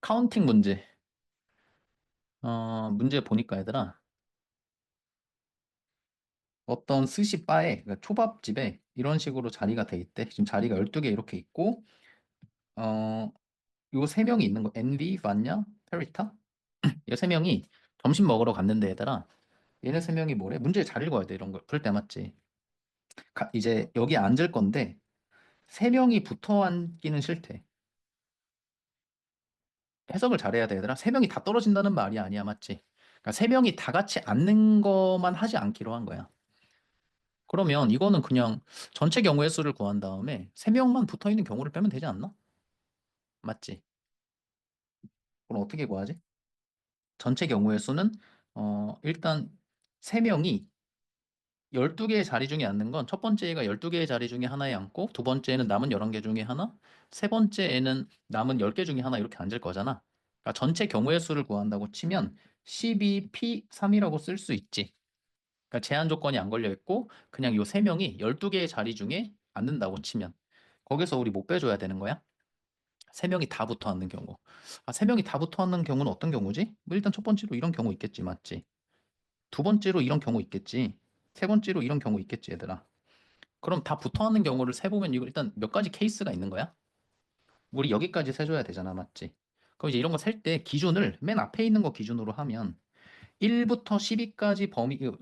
카운팅 문제. 문제 보니까 얘들아, 어떤 스시바에, 그러니까 초밥집에 이런 식으로 자리가 돼 있대. 지금 자리가 12개 이렇게 있고, 어, 요 세 명이 있는 거, 앤디, 반냐, 페리타? 이 세 명이 점심 먹으러 갔는데 얘들아, 얘네 세 명이 뭐래? 문제 잘 읽어야 돼, 이런 거. 그럴 때 맞지? 이제 여기 앉을 건데, 세 명이 붙어 앉기는 싫대. 해석을 잘해야 돼, 얘들아. 세 명이 다 떨어진다는 말이 아니야, 맞지? 그러니까 세 명이 다 같이 앉는 것만 하지 않기로 한 거야. 그러면 이거는 그냥 전체 경우의 수를 구한 다음에 3명만 붙어 있는 경우를 빼면 되지 않나? 맞지? 그럼 어떻게 구하지? 전체 경우의 수는 일단 3명이 12개의 자리 중에 앉는 건 첫 번째가 12개의 자리 중에 하나에 앉고 두 번째는 남은 11개 중에 하나, 세 번째에는 남은 10개 중에 하나 이렇게 앉을 거잖아. 그러니까 전체 경우의 수를 구한다고 치면 12P3이라고 쓸 수 있지. 그러니까 제한 조건이 안 걸려 있고 그냥 요 세 명이 12개의 자리 중에 앉는다고 치면 거기서 우리 못 빼줘야 되는 거야? 세 명이 다 붙어 앉는 경우. 아, 세 명이 다 붙어 앉는 경우는 어떤 경우지? 뭐 일단 첫 번째로 이런 경우 있겠지, 맞지? 두 번째로 이런 경우 있겠지. 세 번째로 이런 경우 있겠지, 얘들아. 그럼 다 붙어 앉는 경우를 세보면 이거 일단 몇 가지 케이스가 있는 거야? 우리 여기까지 세줘야 되잖아, 맞지? 그럼 이제 이런 거 셀 때 기준을 맨 앞에 있는 거 기준으로 하면 1부터 10위까지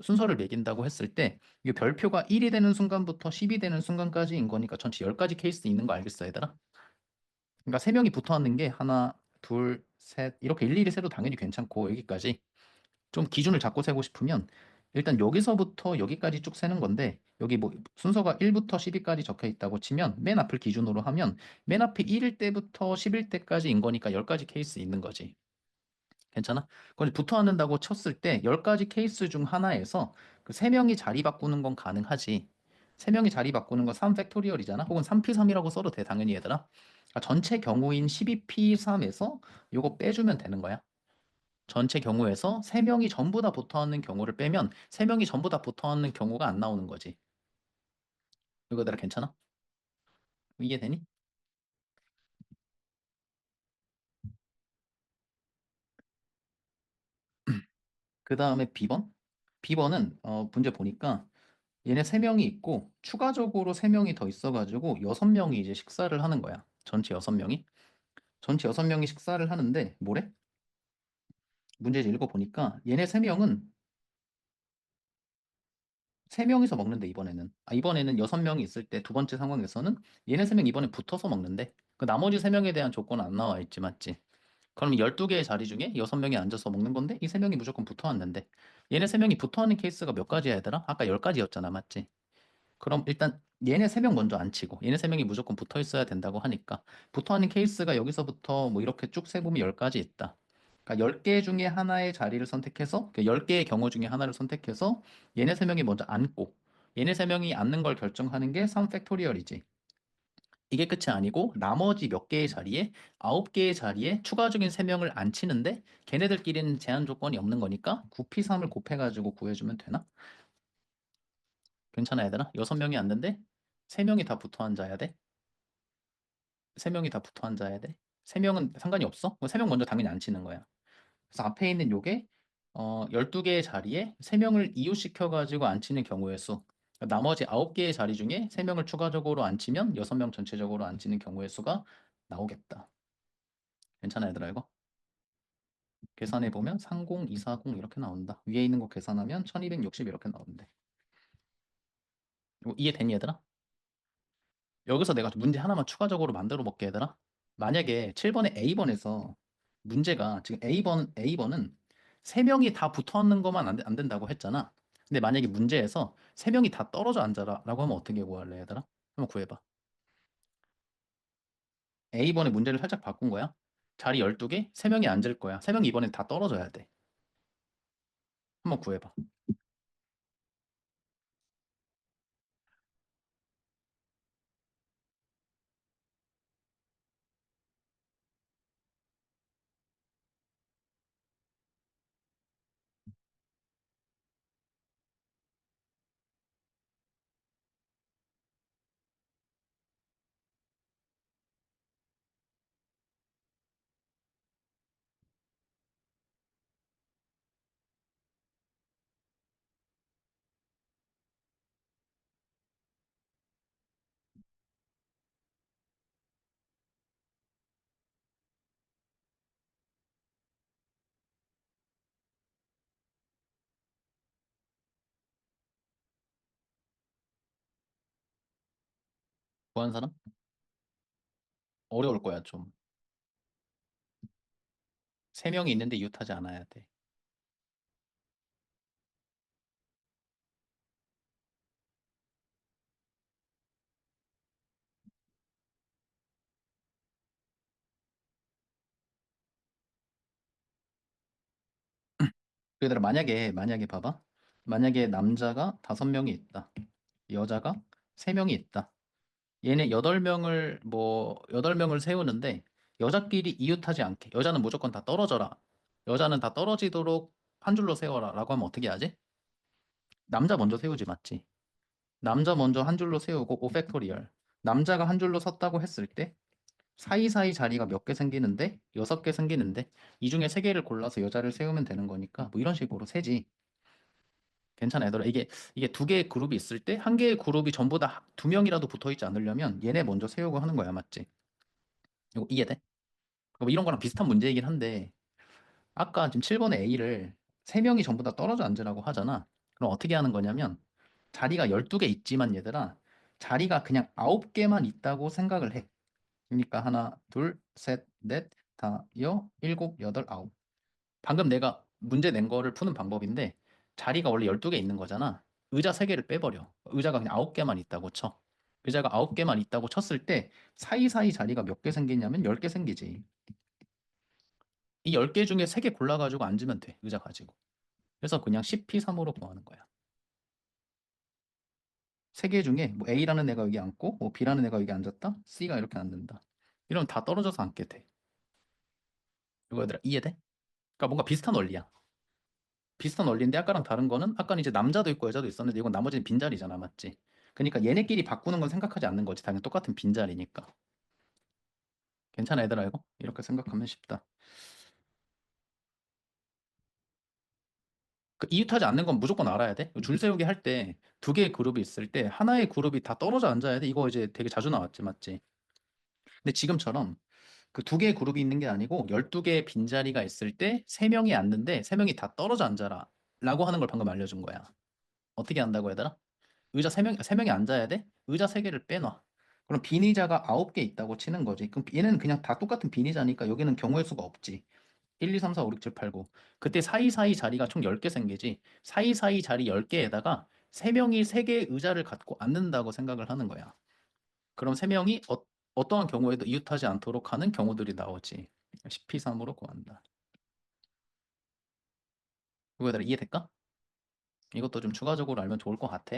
순서를 매긴다고 했을 때, 이 별표가 1이 되는 순간부터 10이 되는 순간까지인 거니까 전체 10가지 케이스 있는 거 알겠어, 얘들아? 그러니까 3명이 붙어 있는 게 하나, 둘, 셋, 이렇게 일일이 세도 당연히 괜찮고, 여기까지. 좀 기준을 잡고 세고 싶으면, 일단 여기서부터 여기까지 쭉 세는 건데, 여기 뭐 순서가 1부터 10위까지 적혀 있다고 치면, 맨 앞을 기준으로 하면, 맨 앞에 1일 때부터 10일 때까지인 거니까 10가지 케이스 있는 거지. 괜찮아? 그건 붙어 앉는다고 쳤을 때 10가지 케이스 중 하나에서 그 3명이 자리 바꾸는 건 가능하지. 3명이 자리 바꾸는 건 3팩토리얼이잖아. 혹은 3P3이라고 써도 돼, 당연히 얘들아. 그러니까 전체 경우인 12P3에서 요거 빼주면 되는 거야. 전체 경우에서 3명이 전부 다 붙어 앉는 경우를 빼면 3명이 전부 다 붙어 앉는 경우가 안 나오는 거지. 이거 얘들아 괜찮아? 이해되니? 그 다음에 B번? B번은 문제 보니까 얘네 세 명이 있고 추가적으로 세 명이 더 있어가지고 6명이 이제 식사를 하는 거야. 전체 6명이. 전체 6명이 식사를 하는데 뭐래? 문제 읽어보니까 얘네 세 명은 세 명이서 먹는데 이번에는. 아, 이번에는 6명이 있을 때 두 번째 상황에서는 얘네 세 명 이번에 붙어서 먹는데 그 나머지 세 명에 대한 조건은 안 나와 있지, 맞지? 그럼 12개의 자리 중에 6명이 앉아서 먹는 건데 이 세 명이 무조건 붙어 왔는데 얘네 세 명이 붙어 하는 케이스가 몇 가지야 얘들아? 아까 10가지였잖아, 맞지? 그럼 일단 얘네 세 명 먼저 안 치고 얘네 세 명이 무조건 붙어 있어야 된다고 하니까 붙어 하는 케이스가 여기서부터 뭐 이렇게 쭉 세보면 10가지 있다. 그러니까 10개 중에 하나의 자리를 선택해서 10개의 경우 중에 하나를 선택해서 얘네 세 명이 먼저 앉고 얘네 세 명이 앉는 걸 결정하는 게 3팩토리얼이지. 이게 끝이 아니고 나머지 몇 개의 자리에 9개의 자리에 추가적인 3명을 안 치는데 걔네들끼리는 제한 조건이 없는 거니까 9P3을 곱해가지고 구해주면 되나? 괜찮아 얘들아? 6명이 앉는데 3명이 다 붙어 앉아야 돼? 3명이 다 붙어 앉아야 돼? 3명은 상관이 없어? 3명 먼저 당연히 안 치는 거야. 그래서 앞에 있는 요게 12개의 자리에 3명을 이웃시켜가지고 안 치는 경우의 수. 나머지 9개의 자리 중에 3명을 추가적으로 안 치면 6명 전체적으로 안 치는 경우의 수가 나오겠다. 괜찮아 얘들아 이거? 계산해보면 30240 이렇게 나온다. 위에 있는 거 계산하면 1260 이렇게 나오는데. 이거 이해되니 얘들아? 여기서 내가 문제 하나만 추가적으로 만들어 볼게 얘들아. 만약에 7번에 A번에서 문제가 지금 A번은 3명이 다 붙어 앉는 것만 안 된다고 했잖아. 근데 만약에 문제에서 3명이 다 떨어져 앉아라 라고 하면 어떻게 구할래 얘들아? 한번 구해봐. A번의 문제를 살짝 바꾼 거야. 자리 12개, 3명이 앉을 거야. 3명이 이번엔 다 떨어져야 돼. 한번 구해봐. 구한 사람? 어려울 거야, 좀. 세 명이 있는데 이웃하지 않아야 돼. 얘들아, 만약에 봐봐. 만약에 남자가 5명이 있다. 여자가 3명이 있다. 얘네 8명을 세우는데 여자끼리 이웃하지 않게. 여자는 무조건 다 떨어져라. 여자는 다 떨어지도록 한 줄로 세워라. 라고 하면 어떻게 하지? 남자 먼저 세우지, 맞지? 남자 먼저 한 줄로 세우고 5팩토리얼. 남자가 한 줄로 섰다고 했을 때 사이사이 자리가 몇 개 생기는데 6개 생기는데 이 중에 3개를 골라서 여자를 세우면 되는 거니까 뭐 이런 식으로 세지. 괜찮아, 얘들아. 이게 2개의 그룹이 있을 때 한 개의 그룹이 전부 다 2명이라도 붙어 있지 않으려면 얘네 먼저 세우고 하는 거야, 맞지? 이거 이해돼? 뭐 이런 거랑 비슷한 문제이긴 한데 아까 지금 7번의 A를 3명이 전부 다 떨어져 앉으라고 하잖아. 그럼 어떻게 하는 거냐면 자리가 12개 있지만 얘들아 자리가 그냥 9개만 있다고 생각을 해. 그러니까 하나, 둘, 셋, 넷, 다, 일곱, 여덟, 아홉. 방금 내가 문제 낸 거를 푸는 방법인데 자리가 원래 12개 있는 거잖아. 의자 3개를 빼버려. 의자가 그냥 9개만 있다고 쳐. 의자가 9개만 있다고 쳤을 때 사이사이 자리가 몇 개 생기냐면 10개 생기지. 이 10개 중에 3개 골라가지고 앉으면 돼. 의자 가지고. 그래서 그냥 10P3으로 구하는 거야. 3개 중에 뭐 A라는 애가 여기 앉고 뭐 B라는 애가 여기 앉았다. C가 이렇게 앉는다. 이러면 다 떨어져서 앉게 돼. 이거 얘들아 이해돼? 그러니까 뭔가 비슷한 원리야. 비슷한 원리인데 아까랑 다른 거는 아까는 이제 남자도 있고 여자도 있었는데 이건 나머지는 빈자리잖아, 맞지? 그러니까 얘네끼리 바꾸는 건 생각하지 않는 거지. 당연히 똑같은 빈자리니까. 괜찮아, 얘들아, 이거? 이렇게 생각하면 쉽다. 그 이웃하지 않는 건 무조건 알아야 돼. 줄 세우기 할 때 2개의 그룹이 있을 때 하나의 그룹이 다 떨어져 앉아야 돼. 이거 이제 되게 자주 나왔지, 맞지? 근데 지금처럼 그 2개의 그룹이 있는 게 아니고 12개의 빈자리가 있을 때 3명이 앉는데 3명이 다 떨어져 앉아라. 라고 하는 걸 방금 알려준 거야. 어떻게 한다고, 얘들아? 의자 세 명이 앉아야 돼? 의자 3개를 빼놔. 그럼 빈의자가 9개 있다고 치는 거지. 그럼 얘는 그냥 다 똑같은 빈의자니까 여기는 경우의 수가 없지. 1, 2, 3, 4, 5, 6, 7, 8, 9. 그때 사이사이 자리가 총 10개 생기지. 사이사이 자리 10개에다가 3명이 3개의 의자를 갖고 앉는다고 생각을 하는 거야. 그럼 3명이 어떠한 경우에도 이웃하지 않도록 하는 경우들이 나오지. 10P3으로 구한다. 이거 얘들아 이해될까? 이것도 좀 추가적으로 알면 좋을 것 같아.